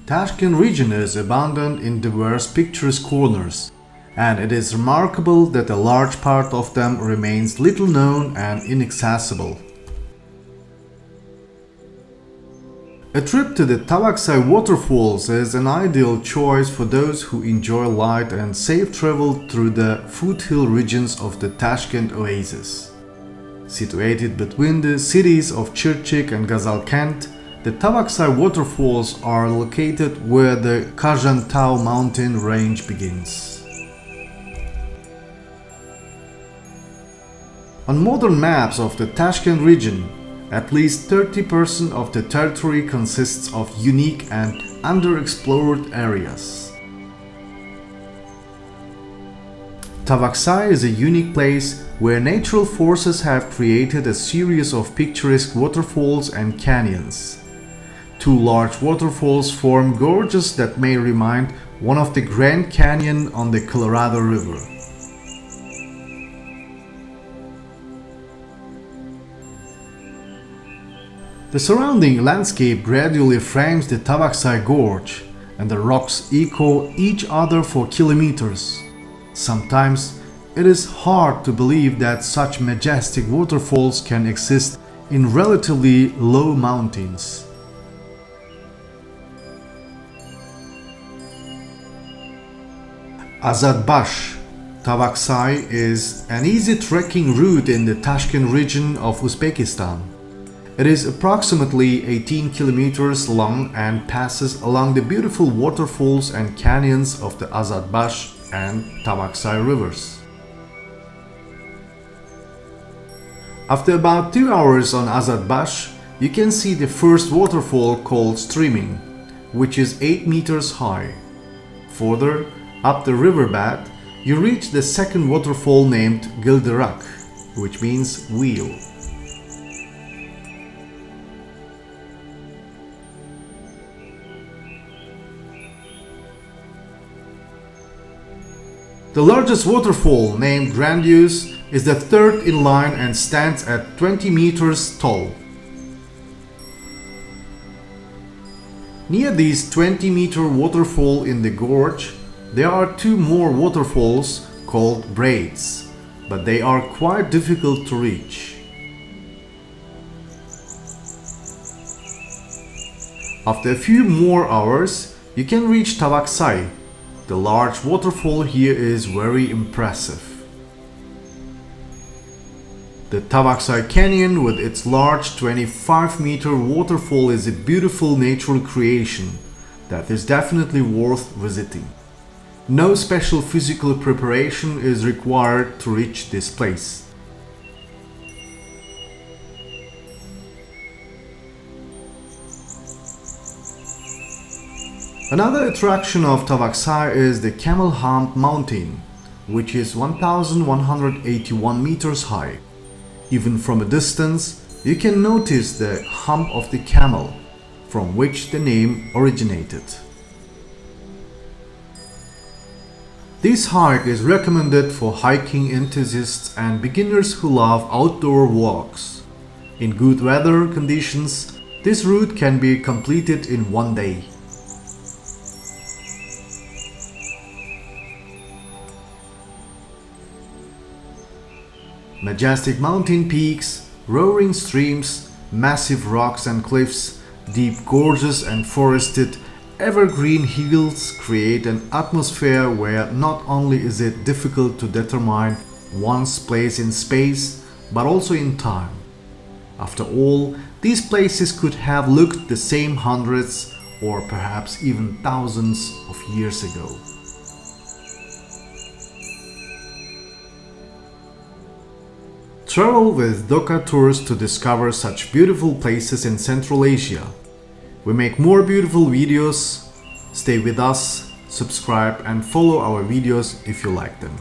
Tashkent region is abundant in diverse picturesque corners, and it is remarkable that a large part of them remains little known and inaccessible. A trip to the Tavaksay Waterfalls is an ideal choice for those who enjoy light and safe travel through the foothill regions of the Tashkent oasis. Situated between the cities of Chirchik and Gazalkent, the Tavaksay Waterfalls are located where the Karzhantau mountain range begins. On modern maps of the Tashkent region, at least 30% of the territory consists of unique and underexplored areas. Tavaksay is a unique place where natural forces have created a series of picturesque waterfalls and canyons. Two large waterfalls form gorges that may remind one of the Grand Canyon on the Colorado River. The surrounding landscape gradually frames the Tavaksay Gorge, and the rocks echo each other for kilometers. Sometimes it is hard to believe that such majestic waterfalls can exist in relatively low mountains. Azadbash Tavaksay is an easy trekking route in the Tashkent region of Uzbekistan. It is approximately 18 kilometers long and passes along the beautiful waterfalls and canyons of the Azadbash and Tavaksay rivers. After about 2 hours on Azadbash, you can see the first waterfall called Streaming, which is 8 meters high. Further up the riverbed, you reach the second waterfall named Gildirak, which means wheel. The largest waterfall, named Grandiose, is the third in line and stands at 20 meters tall. Near this 20-meter waterfall in the gorge, there are two more waterfalls called braids, but they are quite difficult to reach. After a few more hours, you can reach Tavaksay. The large waterfall here is very impressive. The Tavaksay Canyon with its large 25-meter waterfall is a beautiful natural creation that is definitely worth visiting. No special physical preparation is required to reach this place. Another attraction of Tavaksay is the Camel Hump Mountain, which is 1,181 meters high. Even from a distance, you can notice the hump of the camel, from which the name originated. This hike is recommended for hiking enthusiasts and beginners who love outdoor walks. In good weather conditions, this route can be completed in one day. Majestic mountain peaks, roaring streams, massive rocks and cliffs, deep gorges and forested evergreen hills create an atmosphere where not only is it difficult to determine one's place in space, but also in time. After all, these places could have looked the same hundreds or perhaps even thousands of years ago. Travel with DOCA tours to discover such beautiful places in Central Asia. We make more beautiful videos. Stay with us, subscribe and follow our videos if you like them.